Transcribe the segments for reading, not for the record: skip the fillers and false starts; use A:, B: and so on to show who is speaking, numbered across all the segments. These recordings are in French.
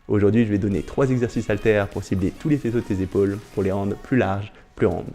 A: Aujourd'hui, je vais donner 3 exercices haltères pour cibler tous les faisceaux de tes épaules, pour les rendre plus larges, plus rondes.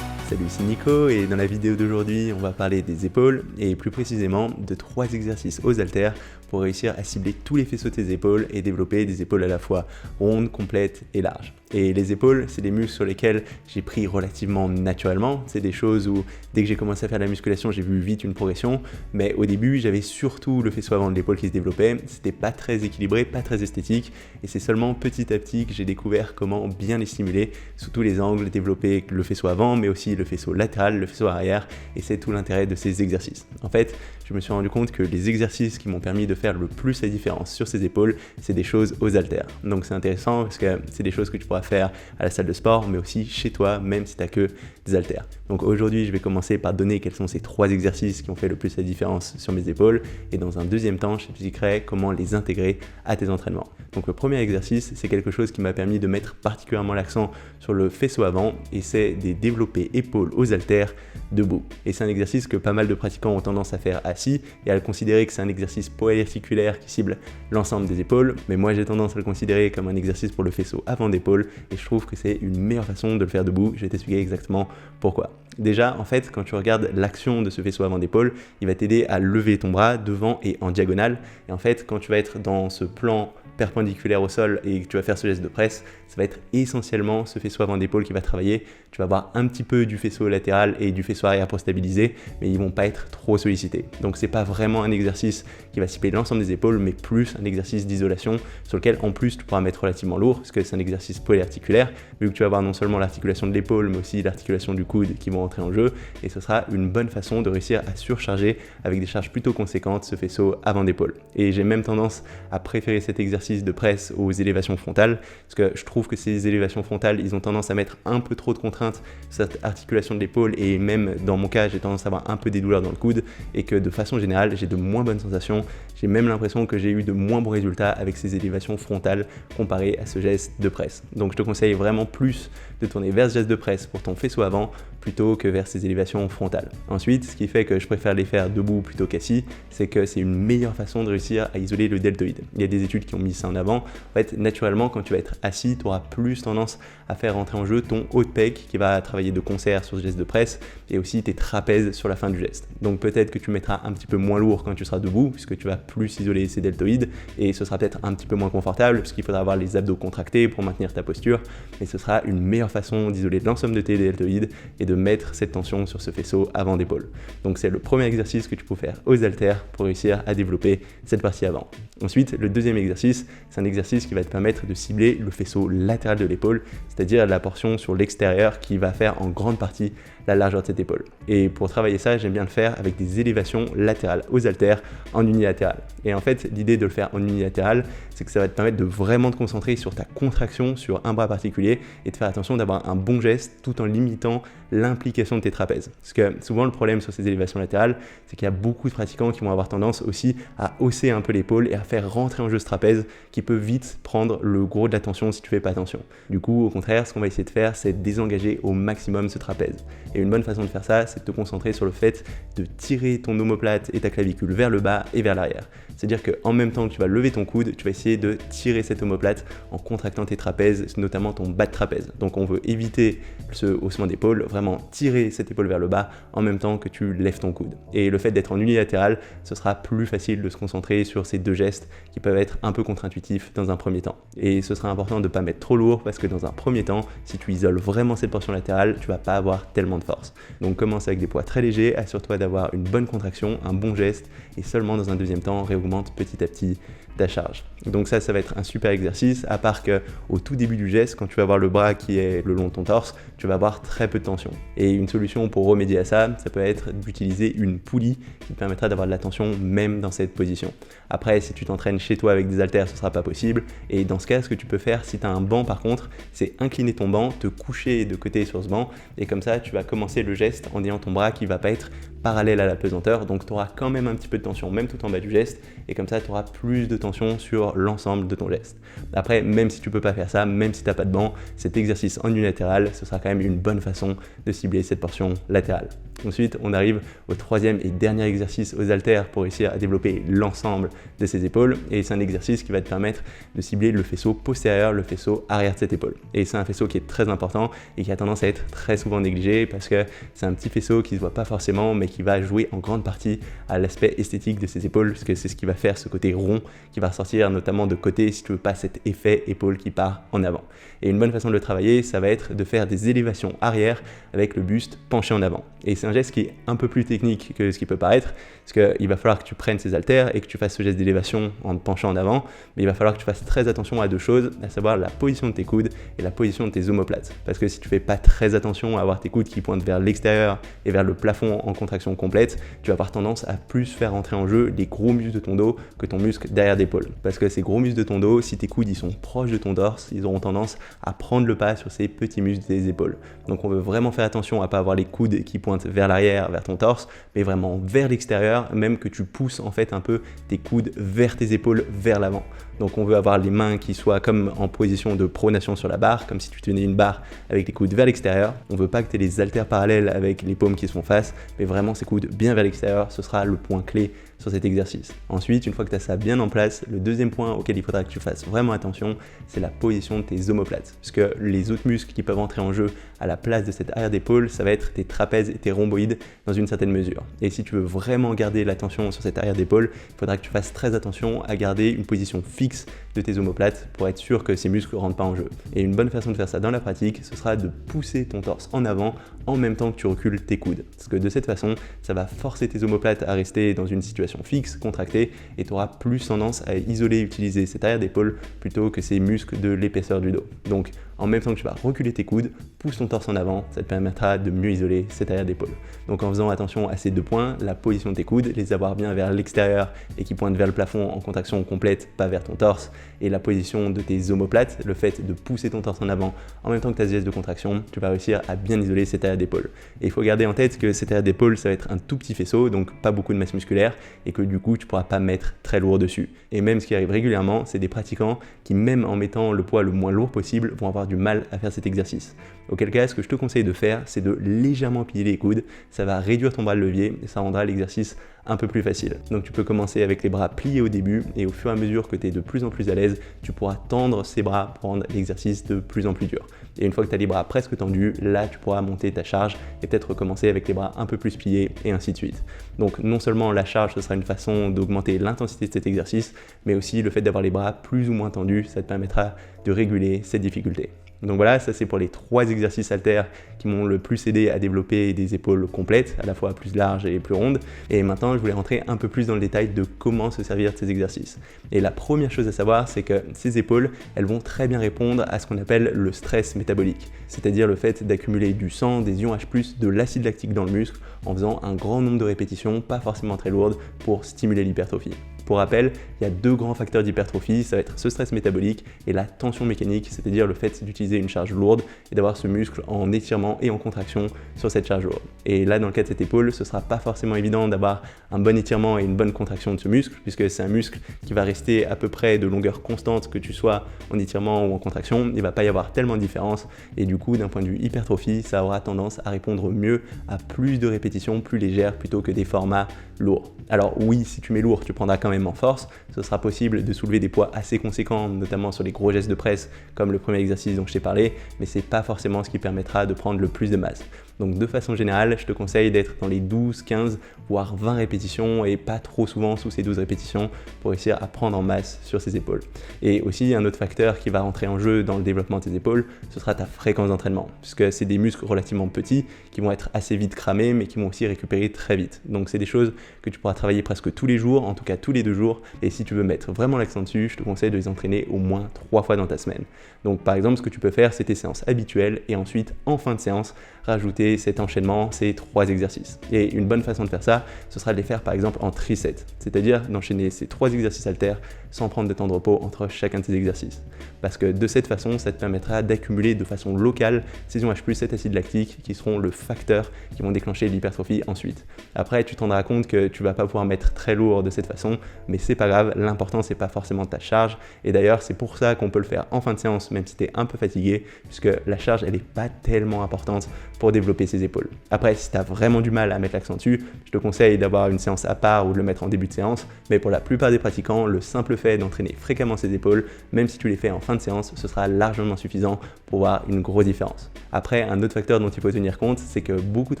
A: Salut, c'est Nico et dans la vidéo d'aujourd'hui, on va parler des épaules et plus précisément de 3 exercices aux haltères pour réussir à cibler tous les faisceaux de tes épaules et développer des épaules à la fois rondes, complètes et larges. Et les épaules, c'est des muscles sur lesquels j'ai pris relativement naturellement. C'est des choses où dès que j'ai commencé à faire de la musculation, j'ai vu vite une progression. Mais au début, j'avais surtout le faisceau avant de l'épaule qui se développait. C'était pas très équilibré, pas très esthétique. Et c'est seulement petit à petit que j'ai découvert comment bien les stimuler sous tous les angles, développer le faisceau avant, mais aussi le faisceau latéral, le faisceau arrière. Et c'est tout l'intérêt de ces exercices. En fait, je me suis rendu compte que les exercices qui m'ont permis de faire le plus la différence sur ces épaules, c'est des choses aux haltères. Donc c'est intéressant parce que c'est des choses que tu pourras faire à la salle de sport, mais aussi chez toi, même si tu n'as que des haltères. Donc aujourd'hui, je vais commencer par donner quels sont ces 3 exercices qui ont fait le plus la différence sur mes épaules. Et dans un deuxième temps, je t'expliquerai comment les intégrer à tes entraînements. Donc le premier exercice, c'est quelque chose qui m'a permis de mettre particulièrement l'accent sur le faisceau avant, et c'est des développés épaules aux haltères debout. Et c'est un exercice que pas mal de pratiquants ont tendance à faire assis et à le considérer que c'est un exercice polyarticulaire qui cible l'ensemble des épaules, mais moi j'ai tendance à le considérer comme un exercice pour le faisceau avant d'épaule et je trouve que c'est une meilleure façon de le faire debout. Je vais t'expliquer exactement pourquoi. Déjà, en fait, quand tu regardes l'action de ce faisceau avant d'épaule, il va t'aider à lever ton bras devant et en diagonale. Et en fait, quand tu vas être dans ce plan perpendiculaire au sol et que tu vas faire ce geste de presse, ça va être essentiellement ce faisceau avant d'épaule qui va travailler. Tu vas avoir un petit peu du faisceau latéral et du faisceau arrière pour stabiliser, mais ils vont pas être trop sollicités. Donc c'est pas vraiment un exercice qui va cibler l'ensemble des épaules, mais plus un exercice d'isolation sur lequel en plus tu pourras mettre relativement lourd, parce que c'est un exercice polyarticulaire, vu que tu vas avoir non seulement l'articulation de l'épaule, mais aussi l'articulation du coude qui vont entrer en jeu, et ce sera une bonne façon de réussir à surcharger avec des charges plutôt conséquentes ce faisceau avant d'épaule. Et j'ai même tendance à préférer cet exercice de presse aux élévations frontales, parce que je trouve que ces élévations frontales, ils ont tendance à mettre un peu trop de contraintes sur cette articulation de l'épaule, et même dans mon cas, j'ai tendance à avoir un peu des douleurs dans le coude, et que de façon générale, j'ai de moins bonnes sensations. J'ai même l'impression que j'ai eu de moins bons résultats avec ces élévations frontales comparé à ce geste de presse. Donc je te conseille vraiment plus de tourner vers ce geste de presse pour ton faisceau avant plutôt que vers ces élévations frontales. Ensuite, ce qui fait que je préfère les faire debout plutôt qu'assis, c'est que c'est une meilleure façon de réussir à isoler le deltoïde. Il y a des études qui ont mis ça en avant. En fait, naturellement, quand tu vas être assis, tu auras plus tendance à faire rentrer en jeu ton haut de pec qui va travailler de concert sur ce geste de presse et aussi tes trapèzes sur la fin du geste. Donc peut-être que tu mettras un petit peu moins lourd quand tu seras debout puisque tu vas plus isoler ces deltoïdes et ce sera peut-être un petit peu moins confortable parce qu'il faudra avoir les abdos contractés pour maintenir ta posture, mais ce sera une meilleure façon d'isoler l'ensemble de tes deltoïdes et de mettre cette tension sur ce faisceau avant d'épaule. Donc c'est le premier exercice que tu peux faire aux haltères pour réussir à développer cette partie avant. Ensuite, le deuxième exercice, c'est un exercice qui va te permettre de cibler le faisceau latéral de l'épaule, c'est-à-dire la portion sur l'extérieur qui va faire en grande partie la largeur de cette épaule. Et pour travailler ça, j'aime bien le faire avec des élévations latérales aux haltères en unilatéral. Et en fait, l'idée de le faire en unilatéral, c'est que ça va te permettre de vraiment te concentrer sur ta contraction sur un bras particulier et de faire attention d'avoir un bon geste tout en limitant l'implication de tes trapèzes. Parce que souvent, le problème sur ces élévations latérales, c'est qu'il y a beaucoup de pratiquants qui vont avoir tendance aussi à hausser un peu l'épaule et à faire rentrer en jeu ce trapèze qui peut vite prendre le gros de l'attention si tu fais pas attention. Du coup, au contraire, ce qu'on va essayer de faire, c'est de désengager au maximum ce trapèze. Et une bonne façon de faire ça, c'est de te concentrer sur le fait de tirer ton omoplate et ta clavicule vers le bas et vers l'arrière. C'est-à-dire qu'en même temps que tu vas lever ton coude, tu vas essayer de tirer cette omoplate en contractant tes trapèzes, notamment ton bas de trapèze. Donc on veut éviter ce haussement d'épaule, vraiment tirer cette épaule vers le bas en même temps que tu lèves ton coude. Et le fait d'être en unilatéral, ce sera plus facile de se concentrer sur ces deux gestes qui peuvent être un peu contre-intuitifs dans un premier temps. Et ce sera important de ne pas mettre trop lourd parce que dans un premier temps, si tu isoles vraiment cette portion latérale, tu vas pas avoir tellement de force. Donc commence avec des poids très légers, assure-toi d'avoir une bonne contraction, un bon geste et seulement dans un deuxième temps, réaugmente petit à petit ta charge. Donc ça va être un super exercice, à part qu'au tout début du geste, quand tu vas avoir le bras qui est le long de ton torse, tu vas avoir très peu de tension. Et une solution pour remédier à ça, ça peut être d'utiliser une poulie qui te permettra d'avoir de la tension même dans cette position. Après, si tu t'entraînes chez toi avec des haltères, ce ne sera pas possible. Et dans ce cas, ce que tu peux faire, si tu as un banc par contre, c'est incliner ton banc, te coucher de côté sur ce banc, et comme ça, tu vas commencer le geste en ayant ton bras qui ne va pas être parallèle à la pesanteur, donc tu auras quand même un petit peu de tension, même tout en bas du geste, et comme ça tu auras plus de tension sur l'ensemble de ton geste. Après, même si tu peux pas faire ça, même si tu n'as pas de banc, cet exercice en unilatéral, ce sera quand même une bonne façon de cibler cette portion latérale. Ensuite, on arrive au troisième et dernier exercice aux haltères pour réussir à développer l'ensemble de ses épaules, et c'est un exercice qui va te permettre de cibler le faisceau postérieur, le faisceau arrière de cette épaule. Et c'est un faisceau qui est très important et qui a tendance à être très souvent négligé parce que c'est un petit faisceau qui ne se voit pas forcément, mais qui va jouer en grande partie à l'aspect esthétique de ses épaules, parce que c'est ce qui va faire ce côté rond qui va ressortir notamment de côté si tu veux pas cet effet épaule qui part en avant. Et une bonne façon de le travailler, ça va être de faire des élévations arrière avec le buste penché en avant. Et c'est un geste qui est un peu plus technique que ce qui peut paraître, parce qu'il va falloir que tu prennes ces haltères et que tu fasses ce geste d'élévation en te penchant en avant, mais il va falloir que tu fasses très attention à deux choses, à savoir la position de tes coudes et la position de tes omoplates. Parce que si tu fais pas très attention à avoir tes coudes qui pointent vers l'extérieur et vers le plafond en contraction complète, tu vas avoir tendance à plus faire entrer en jeu les gros muscles de ton dos que ton muscle derrière d'épaule. Parce que ces gros muscles de ton dos, si tes coudes ils sont proches de ton torse, ils auront tendance à prendre le pas sur ces petits muscles des épaules. Donc on veut vraiment faire attention à pas avoir les coudes qui pointent vers l'arrière, vers ton torse, mais vraiment vers l'extérieur, même que tu pousses en fait un peu tes coudes vers tes épaules, vers l'avant. Donc on veut avoir les mains qui soient comme en position de pronation sur la barre, comme si tu tenais une barre avec les coudes vers l'extérieur. On veut pas que tu aies les haltères parallèles avec les paumes qui se font face, mais vraiment ces coudes bien vers l'extérieur, ce sera le point clé sur cet exercice. Ensuite, une fois que tu as ça bien en place, le deuxième point auquel il faudra que tu fasses vraiment attention, c'est la position de tes omoplates. Parce que les autres muscles qui peuvent entrer en jeu à la place de cette arrière d'épaule, ça va être tes trapèzes et tes rhomboïdes dans une certaine mesure. Et si tu veux vraiment garder l'attention sur cette arrière d'épaule, il faudra que tu fasses très attention à garder une position fixe de tes omoplates pour être sûr que ces muscles ne rentrent pas en jeu. Et une bonne façon de faire ça dans la pratique, ce sera de pousser ton torse en avant en même temps que tu recules tes coudes. Parce que de cette façon, ça va forcer tes omoplates à rester dans une situation fixe, contractée, et tu auras plus tendance à isoler et utiliser cette arrière d'épaule plutôt que ces muscles de l'épaisseur du dos. Donc en même temps que tu vas reculer tes coudes, pousse ton torse en avant, ça te permettra de mieux isoler cette arrière d'épaule. Donc en faisant attention à ces deux points, la position de tes coudes, les avoir bien vers l'extérieur et qui pointent vers le plafond en contraction complète, pas vers ton torse, et la position de tes omoplates, le fait de pousser ton torse en avant en même temps que ta geste de contraction, tu vas réussir à bien isoler cette arrière d'épaule. Et il faut garder en tête que cette arrière d'épaule, ça va être un tout petit faisceau, donc pas beaucoup de masse musculaire, et que du coup, tu pourras pas mettre très lourd dessus. Et même ce qui arrive régulièrement, c'est des pratiquants qui, même en mettant le poids le moins lourd possible, vont avoir du mal à faire cet exercice. Auquel cas, ce que je te conseille de faire, c'est de légèrement plier les coudes, ça va réduire ton bras de levier et ça rendra l'exercice un peu plus facile. Donc tu peux commencer avec les bras pliés au début et au fur et à mesure que tu es de plus en plus à l'aise, tu pourras tendre ces bras pour rendre l'exercice de plus en plus dur. Et une fois que tu as les bras presque tendus, là tu pourras monter ta charge et peut-être recommencer avec les bras un peu plus pliés et ainsi de suite. Donc non seulement la charge, ce sera une façon d'augmenter l'intensité de cet exercice, mais aussi le fait d'avoir les bras plus ou moins tendus, ça te permettra de réguler cette difficulté. Donc voilà, ça c'est pour les 3 exercices haltères qui m'ont le plus aidé à développer des épaules complètes, à la fois plus larges et plus rondes. Et maintenant, je voulais rentrer un peu plus dans le détail de comment se servir de ces exercices. Et la première chose à savoir, c'est que ces épaules, elles vont très bien répondre à ce qu'on appelle le stress métabolique, c'est-à-dire le fait d'accumuler du sang, des ions H+, de l'acide lactique dans le muscle en faisant un grand nombre de répétitions, pas forcément très lourdes, pour stimuler l'hypertrophie. Pour rappel, il y a 2 grands facteurs d'hypertrophie, ça va être ce stress métabolique et la tension mécanique, c'est-à-dire le fait d'utiliser une charge lourde et d'avoir ce muscle en étirement et en contraction sur cette charge lourde. Et là, dans le cas de cette épaule, ce ne sera pas forcément évident d'avoir un bon étirement et une bonne contraction de ce muscle, puisque c'est un muscle qui va rester à peu près de longueur constante, que tu sois en étirement ou en contraction, il ne va pas y avoir tellement de différence, et du coup, d'un point de vue hypertrophie, ça aura tendance à répondre mieux à plus de répétitions plus légères plutôt que des formats lourds. Alors oui, si tu mets lourd, tu prendras quand même en force, ce sera possible de soulever des poids assez conséquents, notamment sur les gros gestes de presse, comme le premier exercice dont je t'ai parlé, mais c'est pas forcément ce qui permettra de prendre le plus de masse. Donc de façon générale, je te conseille d'être dans les 12, 15, voire 20 répétitions et pas trop souvent sous ces 12 répétitions pour réussir à prendre en masse sur ces épaules. Et aussi, un autre facteur qui va rentrer en jeu dans le développement de tes épaules, ce sera ta fréquence d'entraînement, puisque c'est des muscles relativement petits qui vont être assez vite cramés, mais qui vont aussi récupérer très vite. Donc c'est des choses que tu pourras travailler presque tous les jours, en tout cas tous les 2 jours, et si tu veux mettre vraiment l'accent dessus, je te conseille de les entraîner au moins 3 fois dans ta semaine. Donc par exemple, ce que tu peux faire, c'est tes séances habituelles, et ensuite, en fin de séance, rajouter cet enchaînement, ces 3 exercices. Et une bonne façon de faire ça, ce sera de les faire par exemple en trisets, c'est-à-dire d'enchaîner ces 3 exercices haltères sans prendre de temps de repos entre chacun de ces exercices. Parce que de cette façon, ça te permettra d'accumuler de façon locale ces OH+, cet acide lactique qui seront le facteur qui vont déclencher l'hypertrophie ensuite. Après, tu te rendras compte que tu vas pas pouvoir mettre très lourd de cette façon, mais c'est pas grave, l'important c'est pas forcément ta charge. Et d'ailleurs, c'est pour ça qu'on peut le faire en fin de séance, même si tu es un peu fatigué, puisque la charge elle est pas tellement importante pour développer ses épaules. Après, si tu as vraiment du mal à mettre l'accent dessus, je te conseille d'avoir une séance à part ou de le mettre en début de séance, mais pour la plupart des pratiquants, le simple fait d'entraîner fréquemment ses épaules, même si tu les fais en fin de séance, ce sera largement suffisant pour voir une grosse différence. Après, un autre facteur dont il faut tenir compte, c'est que beaucoup de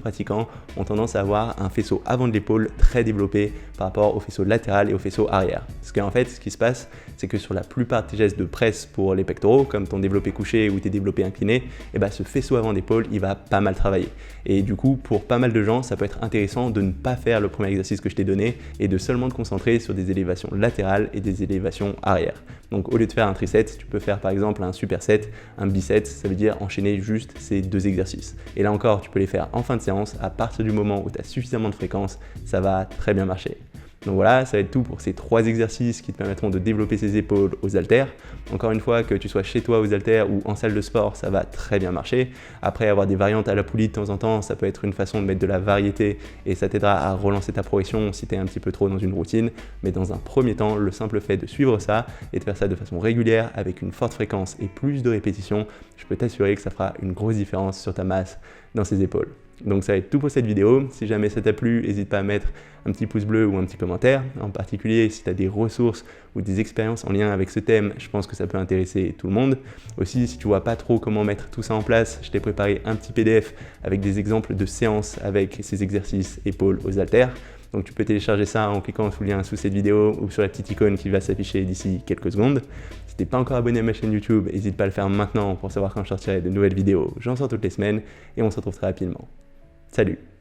A: pratiquants ont tendance à avoir un faisceau avant de l'épaule très développé par rapport au faisceau latéral et au faisceau arrière. Parce qu'en fait, ce qui se passe, c'est que sur la plupart de tes gestes de presse pour les pectoraux, comme ton développé couché ou tes développés inclinés, ce faisceau avant d'épaule, il va pas mal travailler. Et du coup, pour pas mal de gens, ça peut être intéressant de ne pas faire le premier exercice que je t'ai donné et de seulement te concentrer sur des élévations latérales et des élévations arrière. Donc au lieu de faire un triset, tu peux faire par exemple un superset, un biset, ça veut dire enchaîner juste ces 2 exercices. Et là encore, tu peux les faire en fin de séance, à partir du moment où tu as suffisamment de fréquence, ça va très bien marcher. Donc voilà, ça va être tout pour ces 3 exercices qui te permettront de développer ses épaules aux haltères. Encore une fois, que tu sois chez toi aux haltères ou en salle de sport, ça va très bien marcher. Après, avoir des variantes à la poulie de temps en temps, ça peut être une façon de mettre de la variété et ça t'aidera à relancer ta progression si tu es un petit peu trop dans une routine. Mais dans un premier temps, le simple fait de suivre ça et de faire ça de façon régulière avec une forte fréquence et plus de répétitions, je peux t'assurer que ça fera une grosse différence sur ta masse dans ses épaules. Donc ça va être tout pour cette vidéo. Si jamais ça t'a plu, n'hésite pas à mettre un petit pouce bleu ou un petit commentaire. En particulier, si tu as des ressources ou des expériences en lien avec ce thème, je pense que ça peut intéresser tout le monde. Aussi, si tu vois pas trop comment mettre tout ça en place, je t'ai préparé un petit PDF avec des exemples de séances avec ces exercices épaules aux haltères. Donc tu peux télécharger ça en cliquant sous le lien sous cette vidéo ou sur la petite icône qui va s'afficher d'ici quelques secondes. Si tu n'es pas encore abonné à ma chaîne YouTube, n'hésite pas à le faire maintenant pour savoir quand je sortirai de nouvelles vidéos. J'en sors toutes les semaines et on se retrouve très rapidement. Salut!